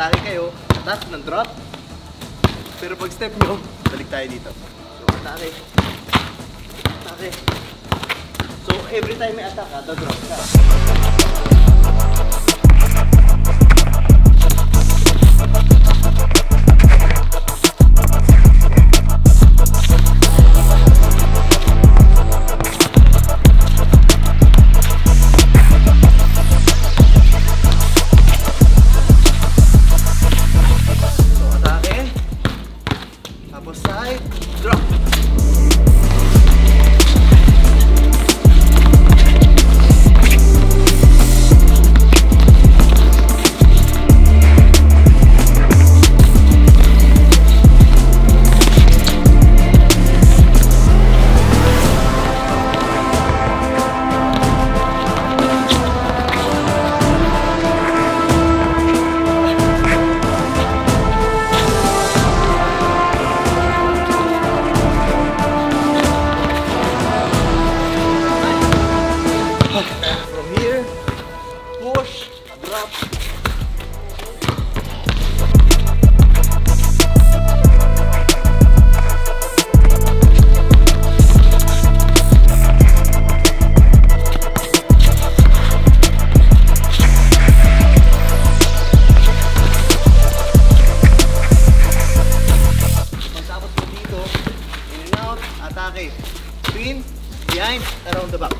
atake kayo, attack ng drop. Pero pag step nyo, balik tayo dito. So, atake. Atake. So, every time may attack ka, drop ka. Side, drop. From here, push, drop. Pagtapos mo dito, in and out, atake. Spin, behind, around the back.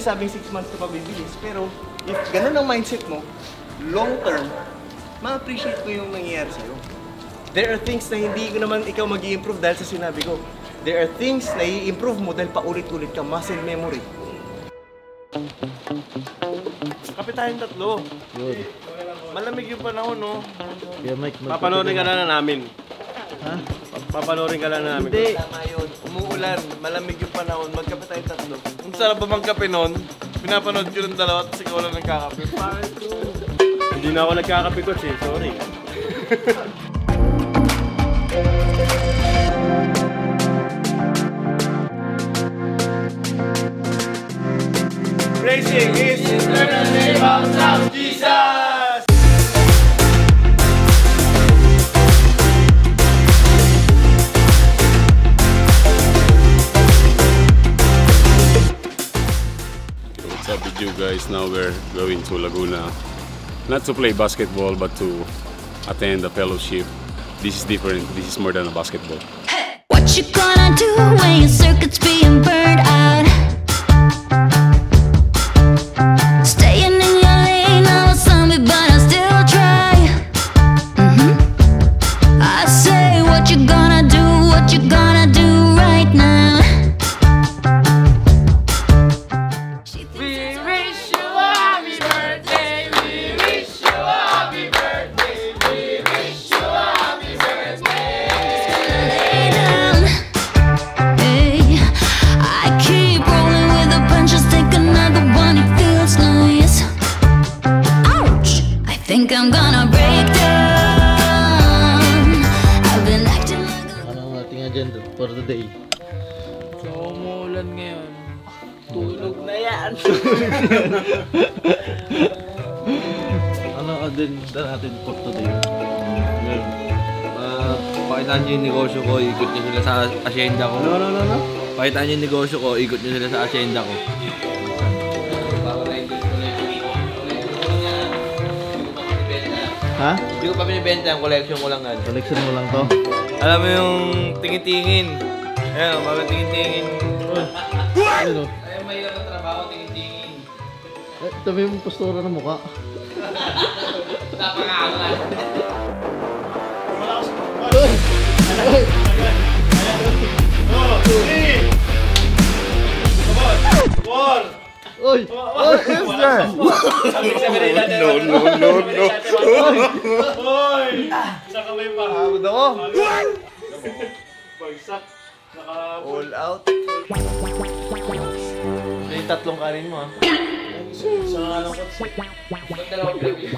Sabing 6 months ka pa bibilis, pero if ganun ang mindset mo, long term, ma-appreciate ko yung nangyayari sa'yo. There are things na hindi ko naman ikaw mag-i-improve dahil sa sinabi ko. There are things na i-improve mo dahil paulit-ulit ka, muscle memory. Kapit tayong tatlo. Yun. Malamig yung panahon, no? Yeah, Mike, Papanorin ka na namin. Ha? Papanorin ka lang namin. Hindi. Tama yun. Umuulan, malamig yung panahon, magkape tayong tatlo. Kung sarap ba magkape nun, pinapanood ko ng dalawa at ikaw lang nagkakape. Hindi na ako nagkakape ko, sorry. Racing is eternal name of South Jesus! What's up with you guys? Now we're going to Laguna, not to play basketball but to attend a fellowship. This is different. This is more than a basketball. What you gonna do when your circuit's being burned out? Staying in your lane, I'm a zombie but I still try. I say what you gonna do, what you gonna do right now. Think I'm gonna break down. I've been acting like a... Ano ang ating agenda for today? So, umuulan ngayon. Tulog na yan. Ano ang agenda natin for today? Pakitaan nyo yung negosyo ko, ikot nyo sila sa asyenda ko. No. Pakitaan nyo yung negosyo ko, ikot nyo sila sa asyenda ko. Ha? Hindi ko pa binibenta, yung collection ko lang yan. Collection mo lang to? Alam mo yung tingin-tingin. Ayan, bakit tingin-tingin? Ano? Ayaw mahirap ang trabaho, tingin-tingin. Tabi mo postura ng mukha. Napangalan. Oy! What is that? No. Hoy! Isa kamay pa. Hawad ako. Bagsak. All out. Yung tatlong kanin mo, ah. Isa nga lang ko. Ba't dalawang gravy?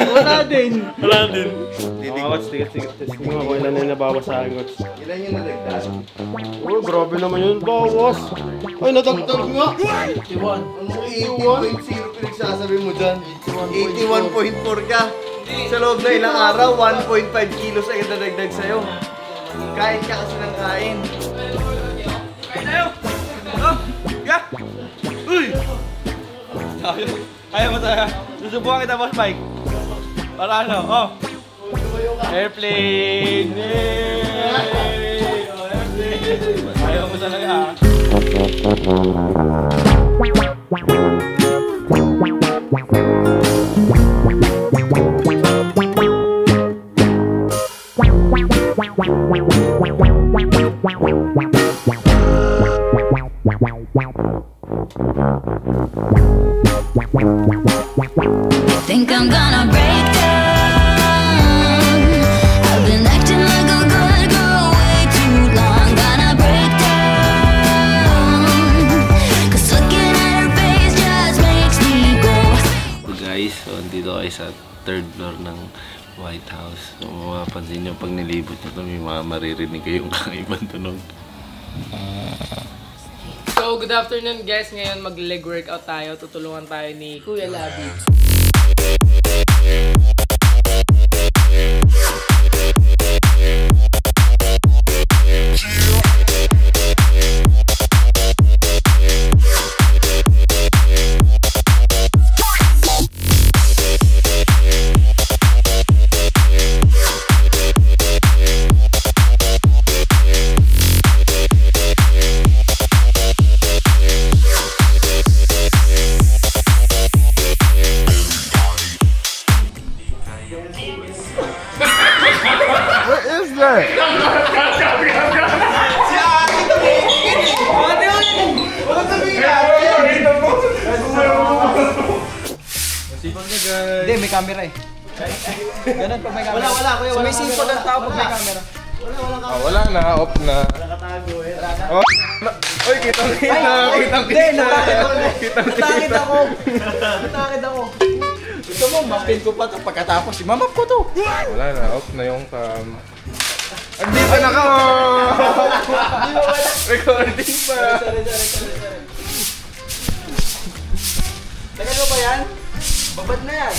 Wala din. Wala din. Coach, tigat. Tingnan mo kung ilan na yung nabawas sa akin, Coach. Ilan yung nadagdag? Oh, grabe naman yun. Bawas. Ay, nadagdag nga. 81. Ano 80.0 pinagsasabi mo dyan? 81.4 ka. Sa loob na ilang araw, 1.5 kilos ay nadagdag sa'yo. Kain ka kasi ng kain. Kain tayo! Oh! Ya! Uy! Ayaw mo tayo. Susubukan kita, Boss Mike. Para ano? Oh! Airplane! Yay! Oh, airplane! Ayaw mo talaga, ah. Think I'm gonna break down. I've been acting like a good girl way too long. Gonna break down. 'Cause looking at her face just makes me go. So guys, so dito kayo sa third floor ng White House. So mapapansin nyo pag nilibot nyo ito, may mga maririnig kayong kakaibang tunog. So, good afternoon guys. Ngayon mag-leg workout tayo. Tutulungan tayo ni Kuya Labi. Hindi, may camera eh. Ganun pag may camera. Wala, kuya. Wala sumisipo ng tao pag may camera. Wala na, off na. Oh. Oy, kitang-kita. Natakit ako. Gusto mo, mapin ko pa ito pagkatapos. Imamap ko to. Wala na, off na yung cam. Andito na ka! Recording pa! Tagal mo ba yan? Babad na yan.